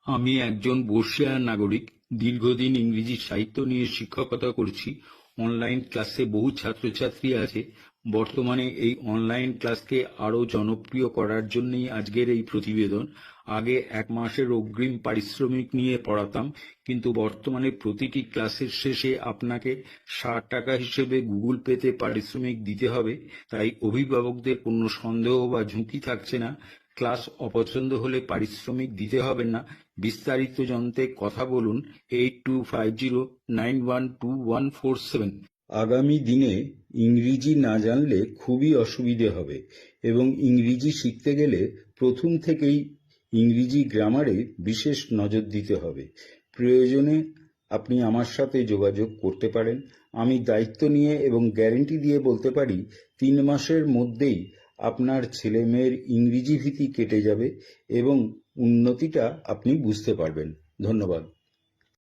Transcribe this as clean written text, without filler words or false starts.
আমি একজন বর্ষীয়ান নাগরিক। দীর্ঘদিন ইংরেজি সাহিত্য নিয়ে শিক্ষকতা করছি। অনলাইন ক্লাসে বহু ছাত্রছাত্রী আছে। বর্তমানে এই অনলাইন ক্লাসকে আরো জনপ্রিয় করার জন্যই আজকের এই প্রতিবেদন। আগে 1 মাসের অগ্রিম পারিশ্রমিক নিয়ে পড়াতাম, কিন্তু বর্তমানে প্রতিটি ক্লাসের শেষে আপনাকে 60 টাকা হিসেবে গুগল পেতে পারিশ্রমিক দিতে হবে। তাই অভিভাবকদের কোনো সন্দেহ বা ঝুঁকি থাকছে না। ক্লাস অপছন্দ হলে পারিশ্রমিক দিতে হবে না। বিস্তারিত জানতে কথা বলুন 8250912147। আগামী দিনে ইংরেজি না জানলে খুবই অসুবিধে হবে, এবং ইংরেজি শিখতে গেলে প্রথম থেকেই ইংরেজি গ্রামারে বিশেষ নজর দিতে হবে। প্রয়োজনে আপনি আমার সাথে যোগাযোগ করতে পারেন। আমি দায়িত্ব নিয়ে এবং গ্যারেন্টি দিয়ে বলতে পারি, 3 মাসের মধ্যেই আপনার ছেলেমেয়ের ইংরেজি ভীতি কেটে যাবে এবং উন্নতিটা আপনি বুঝতে পারবেন। ধন্যবাদ।